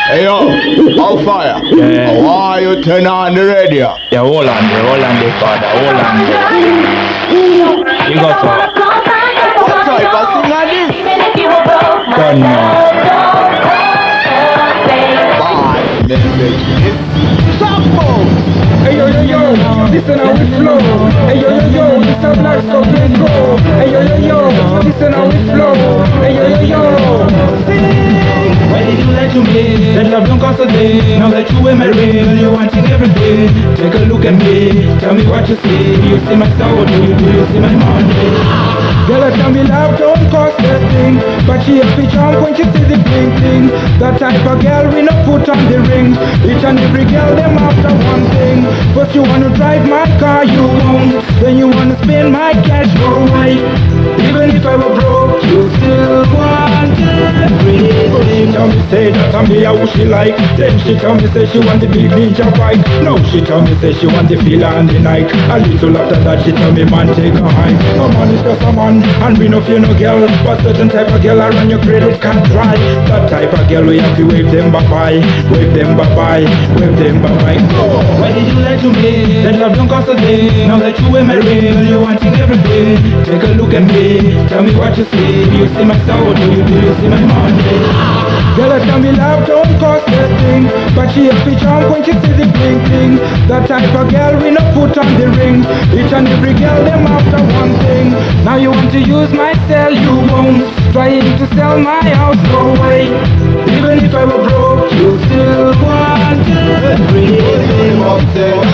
Hey yo, how fire? Yeah. Why you turn on the radio? Yeah, hold on there, father, hold on there. You got some. What type of thing are this? Don't know. Bye, message. Sample! Hey yo, listen how we flow. Hey yo, this a black so let's go. Hey yo, listen how we flow. Hey yo, Why did you lie to me? That love don't cost a day. Now that you were my real, you wanting every day. Take a look at me, tell me what you see. Do you see my soul? Do you see my Monday? girl, tell me love don't cost a thing, but she have to jump when she see the bling bling. That type of girl we no put on the ring. Each and every girl them after one thing. First you wanna drive my car, you won't. Then you wanna spend my cash, no way. Even if I were broke, you still want everything. Tell me say that I'm here who she like. Then she tell me say she want the big ninja bike. No, she tell me say she want the filler and the Nike. A little after that she tell me man take a hike. A man is just a man and we no fear no girl. But certain type of girl around your credit card dry. That type of girl we have to wave them bye bye, wave them bye bye, wave them bye bye. Why did you lie to me? That love don't cost a day. Now that you were my real, you wanting every day. Take a look at me, tell me what you see. Do you see my soul? Do you see my Monday? Girl, tell me love don't cost a thing, but she have to jump when she see the bling bling. That type of girl we no put on the ring. Each and every girl them after one thing. Now you want to use my cell, you won't. Trying to sell my house, no way. Even if I were broke, you still want everything.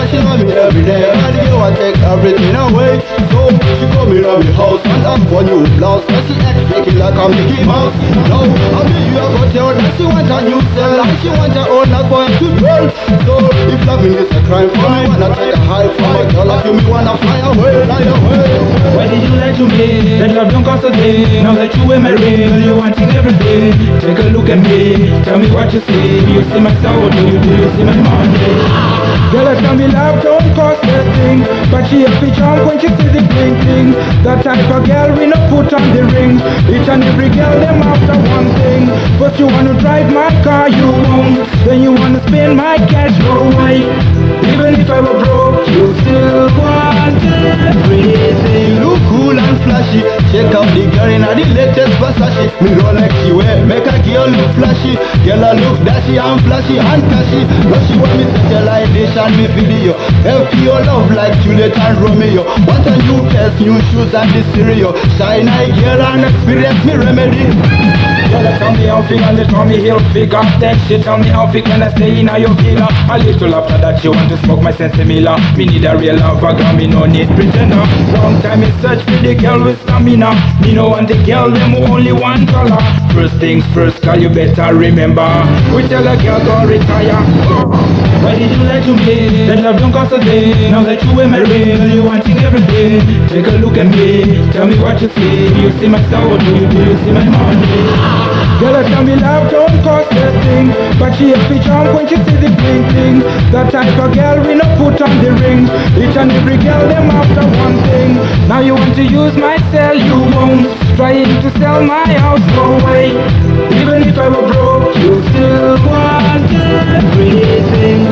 She love me every day, and you want to take everything away. So she come in my house and I'm one new blouse. And she act freaky like I'm Mickey Mouse. No, I mean you have got your and she want a new cell, and she want her own as boy to dwell. So if loving is a crime for me, wanna take a high from a girl like you, me wanna fly away, fly away. Why did you lie to me? That love don't cost a day. Now that you were my real, you wanting every day. Take a look at me, tell me what you see. Do you see my soul? Do you see my Monday? Girl, tell me love don't cost a thing, but she have to jump when she see the bling bling. That type of girl we no put on the ring. Each and every girl them after one thing. First you wanna drive my car, you won't. Then you wanna spend my cash, no way. Even if I were broke, you still want everything. Look cool and flashy. Check out the girl in the latest Versace. Me Rolex she wear, make a girl look flashy. Girl a look dashy and flashy and cashy. But she want me socialization, me video. Help your love like Juliet and Romeo. Want a new dress, new shoes and the stereo. Shine eye girl and experience me remedy. Girl, tell me how fig and they tell me heel figure. Then she tell me how fig when I stay in your villa. A little after that she want to smoke my Sensimilla. Me need a real lover, girl, me no need pretender. Long time in search for the girl with stamina. Me no want the girl, them who only one color. First things first, girl, you better remember. We tell a girl go retire. Why did you lie to me? That love don't cost a day. Now that you were my real, you wanting every day. Take a look at me, tell me what you see. Do you see my soul? Do you see my Monday? Girl, tell me love don't cost a thing, but she have to jump when she see the bling bling. That type of girl we no put on the ring. Each and every girl them after one thing. Now you want to use my cell, you won't. Trying to sell my house, no way. Even if I were broke, you still want everything.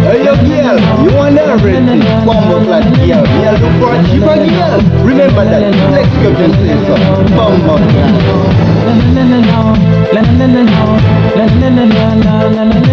Hey yo girl, you want everything. Bumble like girl, me a look for a cheaper girl. Remember that, let's go and say so. Bumble. La la la la la la la la la la la la la la la la